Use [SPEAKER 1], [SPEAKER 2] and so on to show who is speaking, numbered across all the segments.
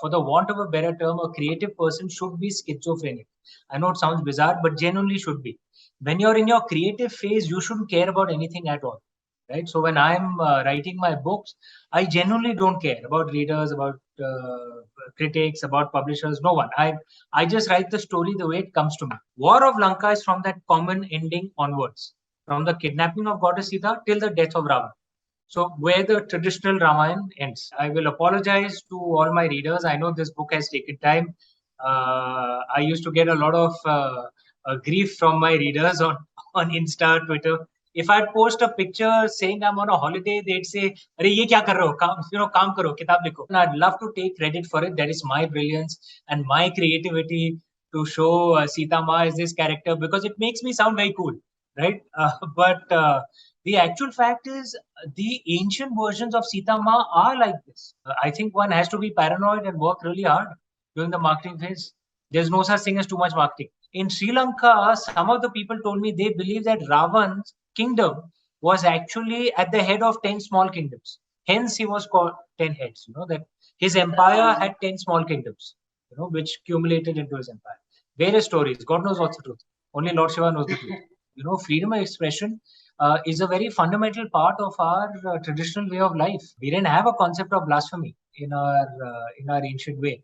[SPEAKER 1] for the want of a better term, a creative person should be schizophrenic. I know it sounds bizarre, but genuinely should be. When you're in your creative phase, you shouldn't care about anything at all, right? So when I'm writing my books, I genuinely don't care about readers, about critics, about publishers, no one. I just write the story the way it comes to me. War of Lanka is from that common ending onwards, from the kidnapping of goddess Sita till the death of Ravana. So where the traditional Ramayana ends. I will apologize to all my readers. I know this book has taken time. I used to get a lot of grief from my readers on Insta, Twitter. If I'd post a picture saying I'm on a holiday, they'd say, "Arey, ye kya kar rahe ho? Kaam karo, kitab likho." And I'd love to take credit for it. That is my brilliance and my creativity to show Sita Ma as this character, because it makes me sound very cool, right? But the actual fact is, the ancient versions of Sita Ma are like this. I think one has to be paranoid and work really hard during the marketing phase. There's no such thing as too much marketing. In Sri Lanka, some of the people told me they believe that Ravan's kingdom was actually at the head of 10 small kingdoms. Hence, he was called 10 heads. You know, that his empire had 10 small kingdoms, which accumulated into his empire. Various stories. God knows what's the truth. Only Lord Shiva knows the truth. Freedom of expression is a very fundamental part of our traditional way of life. We didn't have a concept of blasphemy in our ancient way.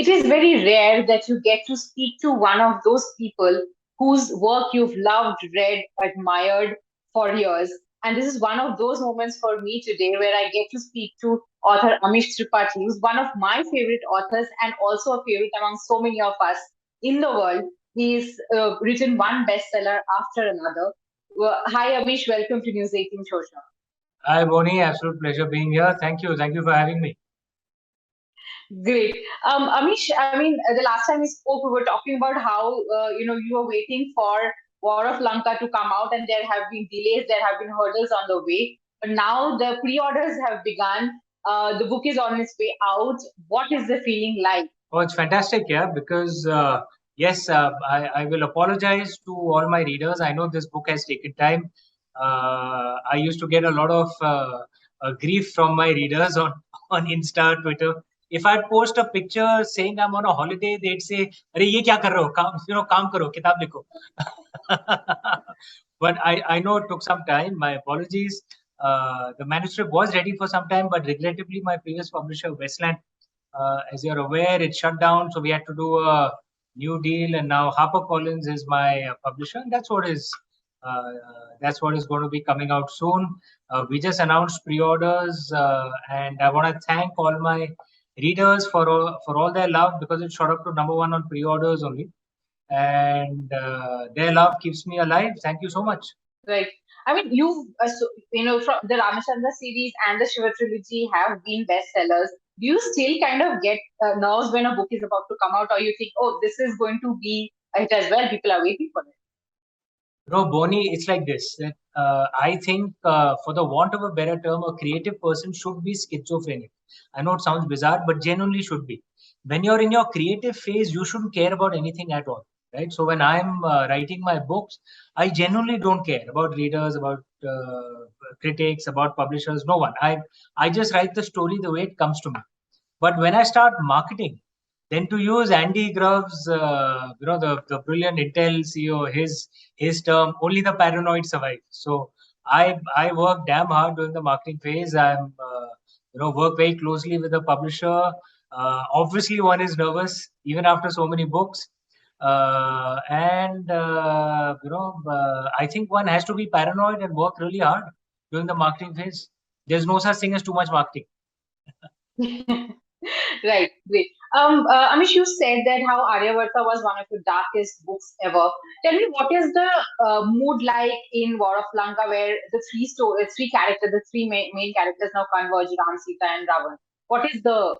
[SPEAKER 2] It is very rare that you get to speak to one of those people whose work you've loved, read, admired for years. And this is one of those moments for me today where I get to speak to author Amish Tripathi, who's one of my favorite authors and also a favorite among so many of us in the world. He's written one bestseller after another. Hi, Amish. Welcome to News 18 Showsha.
[SPEAKER 1] Hi, Bohni. Absolute pleasure being here. Thank you. Thank you for having me.
[SPEAKER 2] Great. Amish, I mean, the last time we spoke, we were talking about how, you were waiting for War of Lanka to come out, and there have been delays, there have been hurdles on the way. But now the pre-orders have begun. The book is on its way out. What is the feeling like?
[SPEAKER 1] Oh, it's fantastic, yeah, because yes, I will apologize to all my readers. I know this book has taken time. I used to get a lot of grief from my readers on Insta, Twitter. If I'd post a picture saying I'm on a holiday, they'd say, "Arey, ye kya kar rahe ho? Kaam karo, kitab likho." But I know it took some time. My apologies. The manuscript was ready for some time, but regrettably, my previous publisher, Westland, as you're aware, it shut down. So we had to do a new deal, and now HarperCollins is my publisher. And that's what is going to be coming out soon. We just announced pre-orders, and I want to thank all my readers for all their love, because it shot up to #1 on pre-orders only, and their love keeps me alive. Thank you so much.
[SPEAKER 2] Right. I mean, from the Ram Chandra series and the Shiva trilogy have been bestsellers. Do you still kind of get nerves when a book is about to come out, or you think, oh, this is going to be a hit as well? People are waiting for it.
[SPEAKER 1] No, Bohni, it's like this. That I think, for the want of a better term, a creative person should be schizophrenic. I know it sounds bizarre, but genuinely should be. When you're in your creative phase, you shouldn't care about anything at all, right? So when I'm writing my books, I genuinely don't care about readers, about critics, about publishers, no one. I just write the story the way it comes to me. But when I start marketing, then to use Andy Grove's, the brilliant Intel CEO, his term, only the paranoid survive. So I work damn hard during the marketing phase. I'm work very closely with the publisher. Obviously, one is nervous even after so many books, and I think one has to be paranoid and work really hard during the marketing phase. There's no such thing as too much marketing.
[SPEAKER 2] Right, great. Amish, you said that how Aryavarta was one of your darkest books ever. Tell me, what is the mood like in War of Lanka, where the three characters, the three main characters now converge, Ram, Sita, and Ravan? What is the?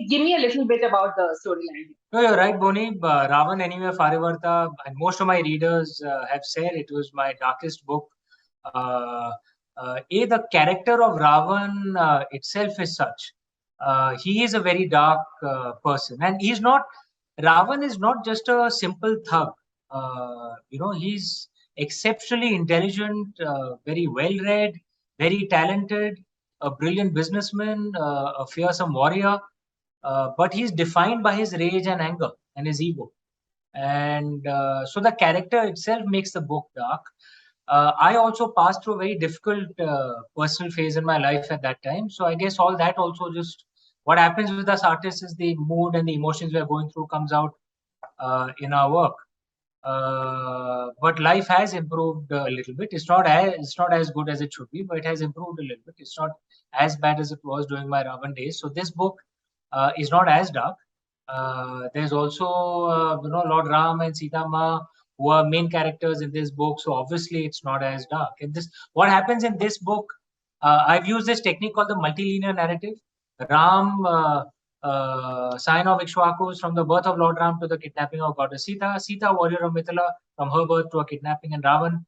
[SPEAKER 2] Give me a little bit about the storyline.
[SPEAKER 1] No, you're right, Bohni. Ravan, anyway, of Aryavarta, and most of my readers have said it was my darkest book. The character of Ravan itself is such. He is a very dark person, and Ravan is not just a simple thug. He's exceptionally intelligent, very well read. very talented, a brilliant businessman, a fearsome warrior, but he's defined by his rage and anger and his ego. And so the character itself makes the book dark. I also passed through a very difficult personal phase in my life at that time. So I guess all that also just what happens with us artists is the mood and the emotions we are going through comes out in our work. But life has improved a little bit. It's not as good as it should be, but it has improved a little bit. It's not as bad as it was during my Ravan days. So this book is not as dark. There's also Lord Ram and Sita Ma who are main characters in this book. So obviously it's not as dark. In this, what happens in this book, I've used this technique called the multilinear narrative. Ram, sign of Ikshvakus, from the birth of Lord Ram to the kidnapping of goddess Sita. Sita, warrior of Mithila, from her birth to a kidnapping, and Ravan,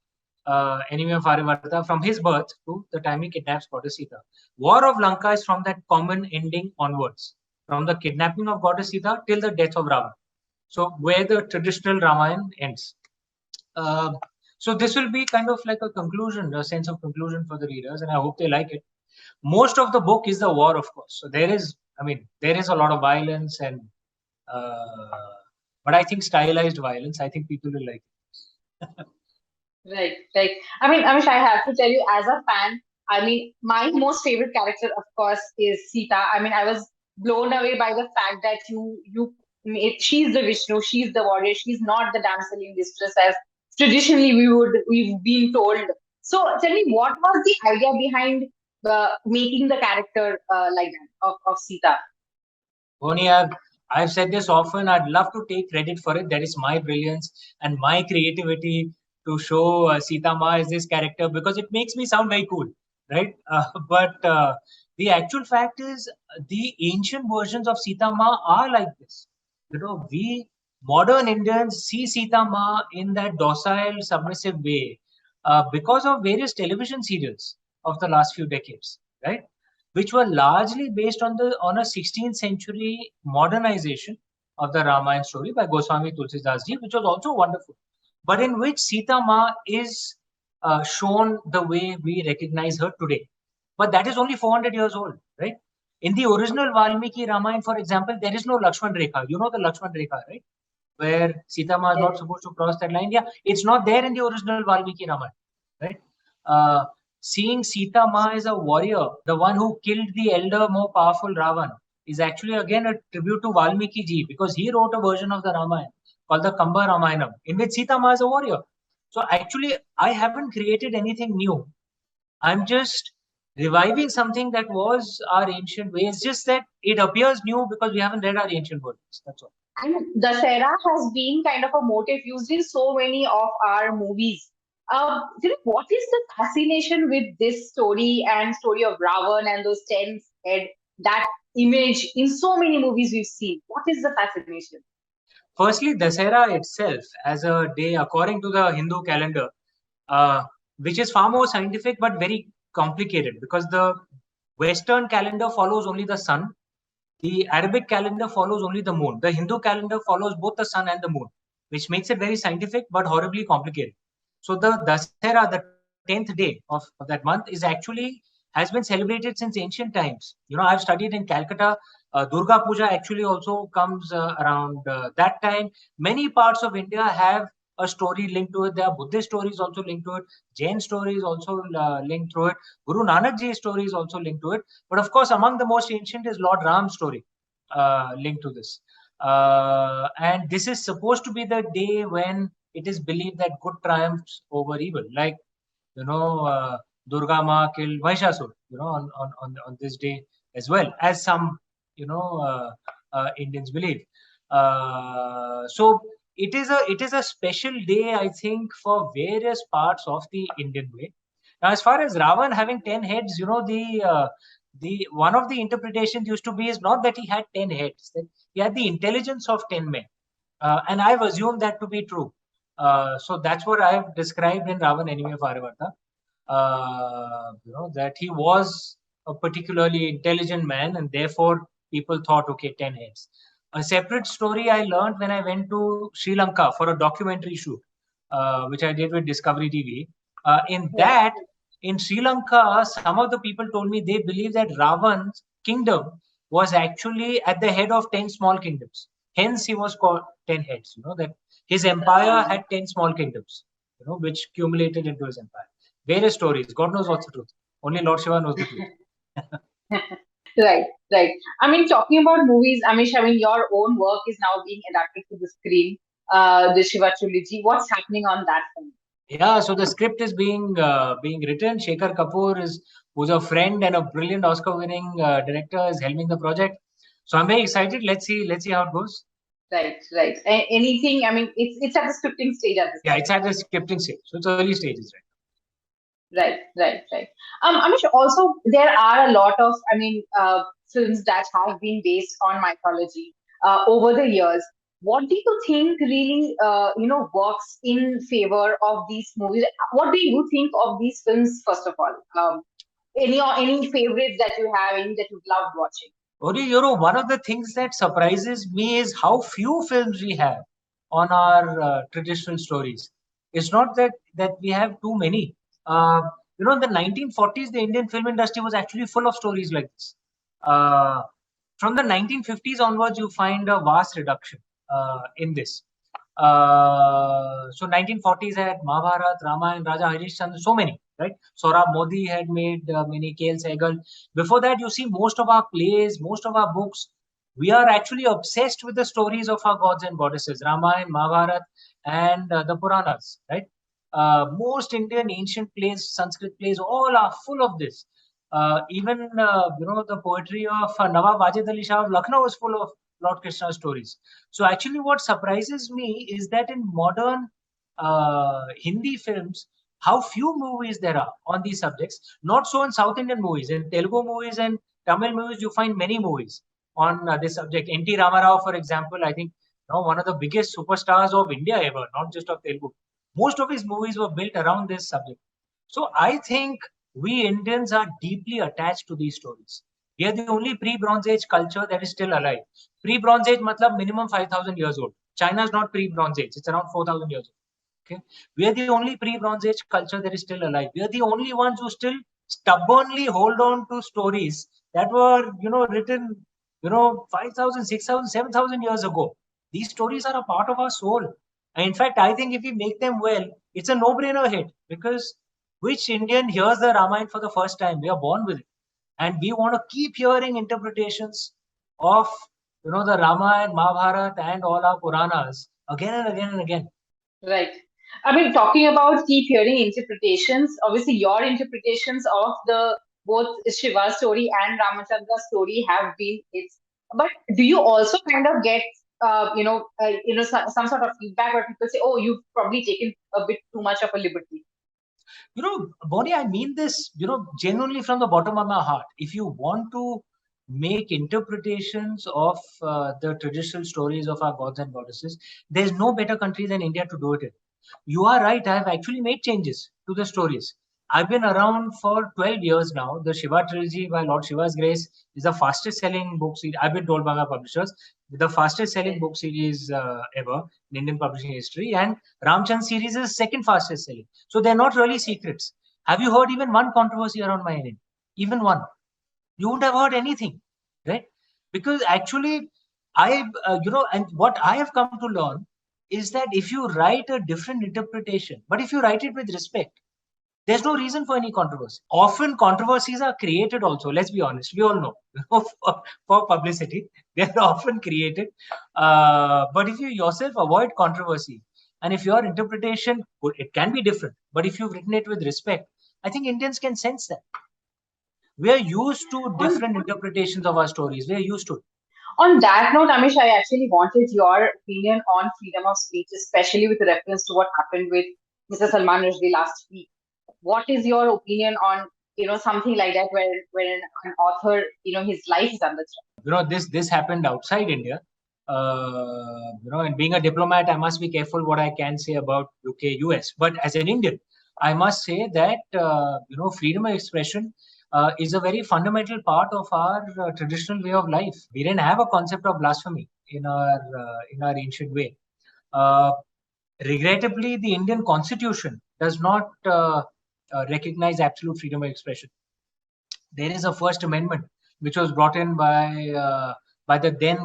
[SPEAKER 1] enemy of Aryavarta, from his birth to the time he kidnaps goddess Sita. War of Lanka is from that common ending onwards, from the kidnapping of goddess Sita till the death of Ravan. So where the traditional Ramayana ends. Uh, so this will be kind of like a conclusion, a sense of conclusion for the readers, and I hope they like it. Most of the book is the war, of course. So there is a lot of violence uh, but I think stylized violence. I think people will like it.
[SPEAKER 2] Right, right. I mean, Amish, I have to tell you, as a fan, I mean, my most favorite character, of course, is Sita. I mean, I was blown away by the fact that you made she's the Vishnu, she's the warrior, she's not the damsel in distress as traditionally we've been told. So tell me, what was the idea behind making the character like that of Sita?
[SPEAKER 1] Bohni, I've said this often. I'd love to take credit for it. That is my brilliance and my creativity to show Sita Ma as this character because it makes me sound very cool, right? But the actual fact is, the ancient versions of Sita Ma are like this. We modern Indians see Sita Ma in that docile, submissive way because of various television serials of the last few decades, right? Which were largely based on a 16th century modernization of the Ramayana story by Goswami Tulsidas ji, which was also wonderful, but in which Sita Ma is shown the way we recognize her today. But that is only 400 years old, right? In the original Valmiki Ramayana, for example, there is no Lakshman Rekha. You know the Lakshman Rekha, right? Where Sita Ma is not
[SPEAKER 2] Yes.
[SPEAKER 1] supposed to cross that line. Yeah, it's not there in the original Valmiki Ramayana, right? Uh, Seeing Sita Ma as a warrior, the one who killed the elder, more powerful Ravan, is actually again a tribute to Valmiki ji because he wrote a version of the Ramayana called the Kamba Ramayanam, in which Sita Ma is a warrior. So actually, I haven't created anything new. I'm just reviving something that was our ancient way. It's just that it appears new because we haven't read our ancient versions. That's all.
[SPEAKER 2] And Dasera has been kind of a motif used in so many of our movies. What is the fascination with this story and story of Ravan and those 10 head, that image in so many movies we've seen? What is the fascination?
[SPEAKER 1] Firstly, Dasera itself, as a day according to the Hindu calendar, uh, which is far more scientific but very complicated because the Western calendar follows only the sun, the Arabic calendar follows only the moon, the Hindu calendar follows both the sun and the moon, which makes it very scientific but horribly complicated. So the Dasera, the 10th day of that month, is actually has been celebrated since ancient times. I've studied in Calcutta. Durga Puja actually also comes around that time. Many parts of India have a story linked to it. There are Buddhist stories also linked to it. Jain stories also linked to it. Guru Nanak Ji's story is also linked to it. But of course, among the most ancient is Lord Ram's story linked to this. And this is supposed to be the day when it is believed that good triumphs over evil. Like, you know, uh, Durga Ma killed Mahishasur, on this day as well, as some, Indians believe. So it is a special day, I think, for various parts of the Indian way. Now, as far as Ravan having 10 heads, the one of the interpretations used to be is not that he had 10 heads, that he had the intelligence of 10 men, and I've assumed that to be true. So that's what I've described in Ravan, Enemy of Aryavarta. That he was a particularly intelligent man, and therefore people thought, okay, 10 heads. A separate story I learned when I went to Sri Lanka for a documentary shoot, which I did with Discovery TV. In
[SPEAKER 2] Yes.
[SPEAKER 1] that, In Sri Lanka, some of the people told me they believe that Ravan's kingdom was actually at the head of 10 small kingdoms. Hence, he was called 10 heads. That his empire had 10 small kingdoms, which accumulated into his empire. Various stories. God knows what's the truth. Only Lord Shiva knows the truth.
[SPEAKER 2] Right, right. I mean, talking about movies, Amish, I mean, your own work is now being adapted to the screen, the Shiva trilogy. What's happening on that front?
[SPEAKER 1] Yeah, so the script is being written. Shekhar Kapoor who's a friend and a brilliant Oscar-winning director, is helming the project. So I'm very excited. Let's see how it goes.
[SPEAKER 2] Right, right. Anything? I mean, it's at the scripting stage at this
[SPEAKER 1] Yeah,
[SPEAKER 2] point.
[SPEAKER 1] it's at the scripting stage, so it's early stages, right?
[SPEAKER 2] Right, right, right. Amish, also there are a lot of, I mean, films that have been based on mythology over the years. What do you think really, works in favor of these movies? What do you think of these films, first of all? Any favorites that you have, any that you've loved watching?
[SPEAKER 1] Ori, one of the things that surprises me is how few films we have on our traditional stories. It's not that we have too many. Uh, in the 1940s, the Indian film industry was actually full of stories like this. Uh, from the 1950s onwards, you find a vast reduction in this. So 1940s had Mahabharat, Ramayana, Raja Harishchandra, so many, right? Saurabh Modi had made many, KL Sehgal. Before that, you see most of our plays, most of our books, we are actually obsessed with the stories of our gods and goddesses, Ramayana, Mahabharat, and the Puranas, right? Most Indian ancient plays, Sanskrit plays, all are full of this. Even the poetry of Nawab Wajid Ali Shah of Lucknow is full of Lord Krishna stories. So actually, what surprises me is that in modern Hindi films, how few movies there are on these subjects. Not so in South Indian movies. In Telugu movies and Tamil movies, you find many movies on this subject. N.T. Ramarao, for example, I think one of the biggest superstars of India ever, not just of Telugu. Most of his movies were built around this subject. So I think we Indians are deeply attached to these stories. We are the only pre-Bronze Age culture that is still alive. Pre-Bronze Age matlab minimum 5,000 years old. China is not pre-Bronze Age. It's around 4,000 years old. Okay. We are the only pre-Bronze Age culture that is still alive. We are the only ones who still stubbornly hold on to stories that were, written, 5,000, 6,000, 7,000 years ago. These stories are a part of our soul. And in fact, I think if we make them well, it's a no-brainer hit because which Indian hears the Ramayana for the first time? We are born with it. And we want to keep hearing interpretations of, the Ramayana, Mahabharata, and all our Puranas again and again and again.
[SPEAKER 2] Right. I mean, talking about keep hearing interpretations, obviously your interpretations of the both Shiva story and Ramachandra story have been hits. But do you also kind of get, some sort of feedback where people say, "Oh, you've probably taken a bit too much of a liberty."
[SPEAKER 1] Bohni, I mean this, genuinely from the bottom of my heart. If you want to make interpretations of the traditional stories of our gods and goddesses, there's no better country than India to do it in. You are right. I have actually made changes to the stories. I've been around for 12 years now. The Shiva trilogy by Lord Shiva's Grace is the fastest selling book series. I've been told by my publishers, the fastest selling book series ever in Indian publishing history. And Ram Chandra series is second fastest selling. So they're not really secrets. Have you heard even one controversy around my name? Even one? You wouldn't have heard anything, right? Because actually, and what I have come to learn is that if you write a different interpretation, but if you write it with respect, there's no reason for any controversy. Often controversies are created also. Let's be honest. We all know for publicity, they're often created. But if you yourself avoid controversy, and if your interpretation, it can be different, but if you've written it with respect, I think Indians can sense that. We are used to
[SPEAKER 2] On
[SPEAKER 1] different interpretations of our stories. We are used to it.
[SPEAKER 2] on that note, Amish, I actually wanted your opinion on freedom of speech, especially with reference to what happened with Mr. Salman Rushdie last week. What is your opinion on something like that where an author his life is under threat?
[SPEAKER 1] This happened outside India. And being a diplomat, I must be careful what I can say about UK, US. But as an Indian, I must say that freedom of expression is a very fundamental part of our traditional way of life. We didn't have a concept of blasphemy in our ancient way. Uh, Regrettably, the Indian Constitution does not recognize absolute freedom of expression. There is a First Amendment which was brought in by the then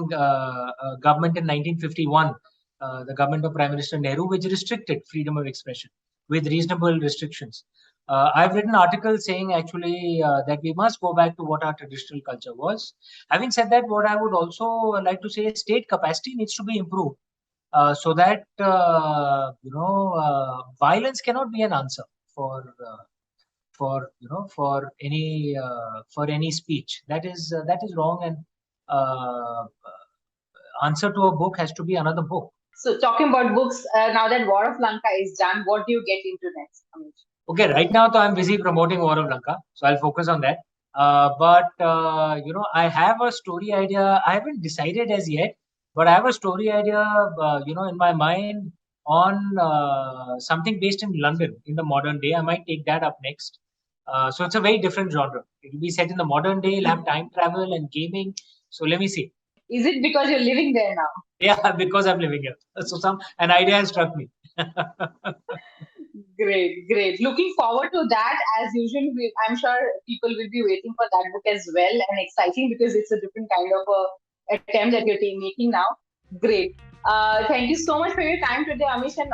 [SPEAKER 1] government in 1951, the government of Prime Minister Nehru, which restricted freedom of expression with reasonable restrictions. I've written articles saying actually that we must go back to what our traditional culture was. Having said that, what I would also like to say is state capacity needs to be improved so that violence cannot be an answer for for any speech. That is wrong, and answer to a book has to be another book.
[SPEAKER 2] So talking about books, now that War of Lanka is done, what do you get into next, Amish?
[SPEAKER 1] Okay, right now, so I'm busy promoting War of Lanka, so I'll focus on that. I have a story idea. I haven't decided as yet, but I have a story idea, in my mind on something based in London in the modern day. I might take that up next. So it's a very different genre. It will be set in the modern day. It'll have time travel and gaming. So let me see.
[SPEAKER 2] Is it because you're living there now?
[SPEAKER 1] Yeah, because I'm living here. So an idea has struck me.
[SPEAKER 2] Great. Looking forward to that. As usual, I'm sure people will be waiting for that book as well, and exciting because it's a different kind of a attempt that you're making now. Great. Thank you so much for your time today, Amish, and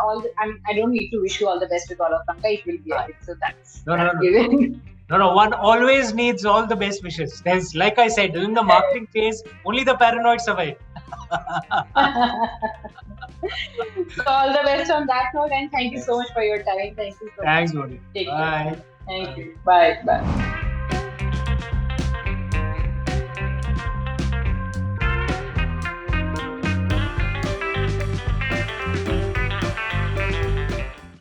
[SPEAKER 2] I don't need to wish you all the best with all of Lanka. It will be a hit, so that's given.
[SPEAKER 1] No. One always needs all the best wishes. There's, like I said, during the marketing phase, only the paranoid survive.
[SPEAKER 2] So all the best on that note, and thank you so much for your time. Thank you so
[SPEAKER 1] Thanks,
[SPEAKER 2] much.
[SPEAKER 1] Bohni.
[SPEAKER 2] Take
[SPEAKER 1] Bye.
[SPEAKER 2] care. Thank you. Bye.